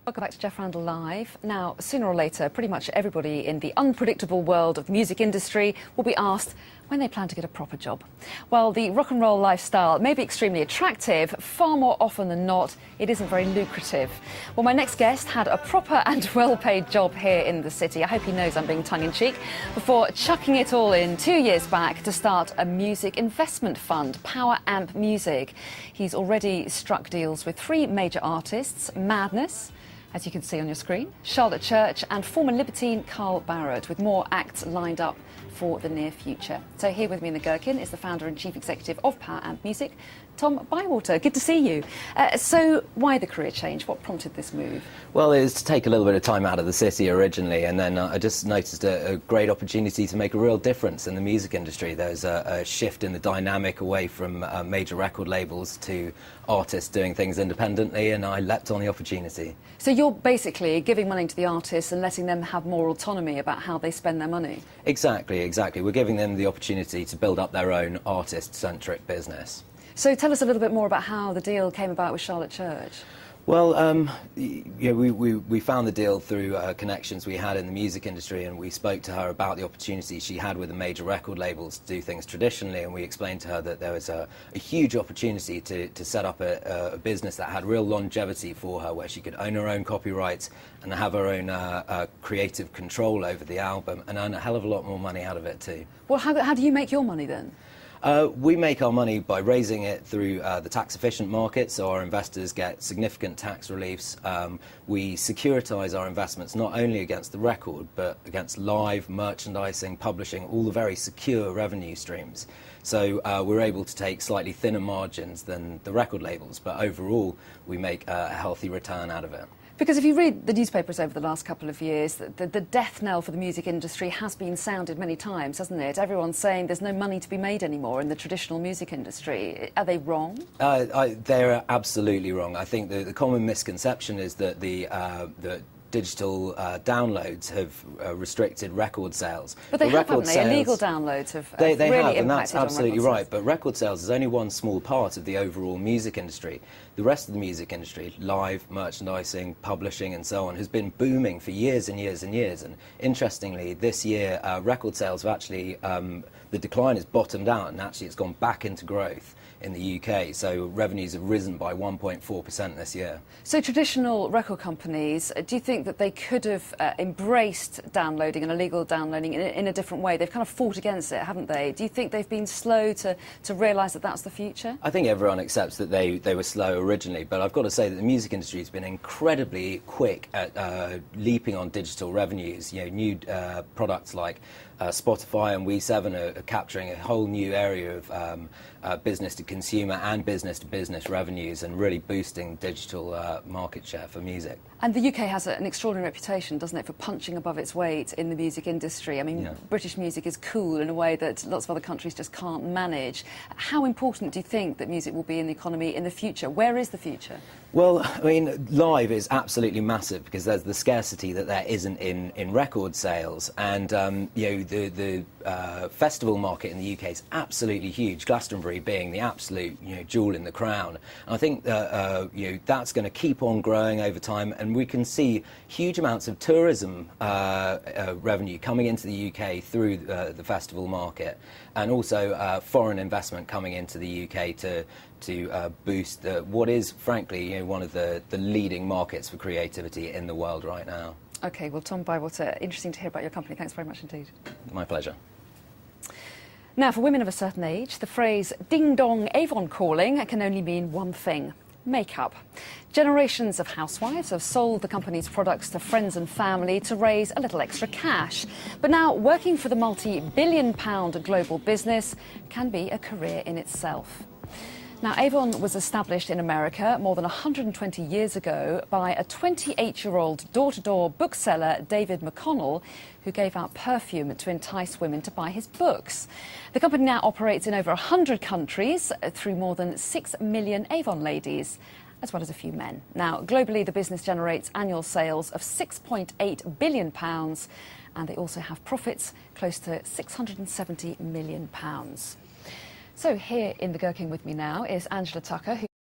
Welcome back to Jeff Randall Live. Now, sooner or later, pretty much everybody in the unpredictable world of the music industry will be asked when they plan to get a proper job. While the rock and roll lifestyle may be extremely attractive, far more often than not, it isn't very lucrative. Well, my next guest had a proper and well-paid job here in the city. I hope he knows I'm being tongue-in-cheek, before chucking it all in 2 years back to start a music investment fund, Power Amp Music. He's already struck deals with 3 major artists: Madness, as you can see on your screen, Charlotte Church and former Libertine Carl Barrett, with more acts lined up for the near future. So here with me in the Gherkin is the founder and chief executive of Power Amp Music, Tom Bywater. Good to see you. So why the career change? What prompted this move? Well, it was to take a little bit of time out of the city originally, and then I just noticed a great opportunity to make a real difference in the music industry. There's a shift in the dynamic away from major record labels to artists doing things independently, and I leapt on the opportunity. So you're basically giving money to the artists and letting them have more autonomy about how they spend their money? Exactly. We're giving them the opportunity to build up their own artist-centric business. So tell us a little bit more about how the deal came about with Charlotte Church. Well, we found the deal through connections we had in the music industry, and we spoke to her about the opportunity she had with the major record labels to do things traditionally, and we explained to her that there was a huge opportunity to set up a business that had real longevity for her, where she could own her own copyrights and have her own creative control over the album and earn a hell of a lot more money out of it too. Well, how do you make your money then? We make our money by raising it through the tax-efficient market, so our investors get significant tax reliefs. We securitise our investments not only against the record, but against live, merchandising, publishing, all the very secure revenue streams. So we're able to take slightly thinner margins than the record labels, but overall we make a healthy return out of it. Because if you read the newspapers over the last couple of years, the death knell for the music industry has been sounded many times, hasn't it? Everyone's saying there's no money to be made anymore in the traditional music industry. Are they wrong? They're absolutely wrong. I think the common misconception is that the digital downloads have restricted record sales. But they have, haven't they? Illegal downloads have they really have, and impacted that's absolutely on record right. sales. But record sales is only one small part of the overall music industry. The rest of the music industry, live, merchandising, publishing and so on, has been booming for years and years and years. And interestingly, this year, record sales have actually, the decline has bottomed out, and actually it's gone back into growth in the UK. So revenues have risen by 1.4% this year. So traditional record companies, do you think that they could have embraced downloading and illegal downloading in a different way? They've kind of fought against it, haven't they? Do you think they've been slow to realise that that's the future? I think everyone accepts that they were slow originally, but I've got to say that the music industry has been incredibly quick at leaping on digital revenues. You know, new products like Spotify and We7 are capturing a whole new area of business to consumer and business to business revenues, and really boosting digital market share for music. And the UK has an extraordinary reputation, doesn't it, for punching above its weight in the music industry. I mean, British music is cool in a way that lots of other countries just can't manage. How important do you think that music will be in the economy in the future? Where is the future? Well, I mean, live is absolutely massive because there's the scarcity that there isn't in record sales, and you know, the festival market in the UK is absolutely huge. Glastonbury being the absolute jewel in the crown. And I think that that's going to keep on growing over time, and we can see huge amounts of tourism revenue coming into the UK through the festival market, and also foreign investment coming into the UK to boost what is, frankly, one of the leading markets for creativity in the world right now. OK, well, Tom Bywater, interesting to hear about your company. Thanks very much indeed. My pleasure. Now, for women of a certain age, the phrase ding-dong Avon calling can only mean one thing: makeup. Generations of housewives have sold the company's products to friends and family to raise a little extra cash. But now, working for the multi-billion-pound global business can be a career in itself. Now, Avon was established in America more than 120 years ago by a 28-year-old door-to-door bookseller, David McConnell, who gave out perfume to entice women to buy his books. The company now operates in over 100 countries through more than 6 million Avon ladies, as well as a few men. Now, globally, the business generates annual sales of £6.8 billion, and they also have profits close to £670 million. So here in the Gherkin with me now is Angela Tucker, who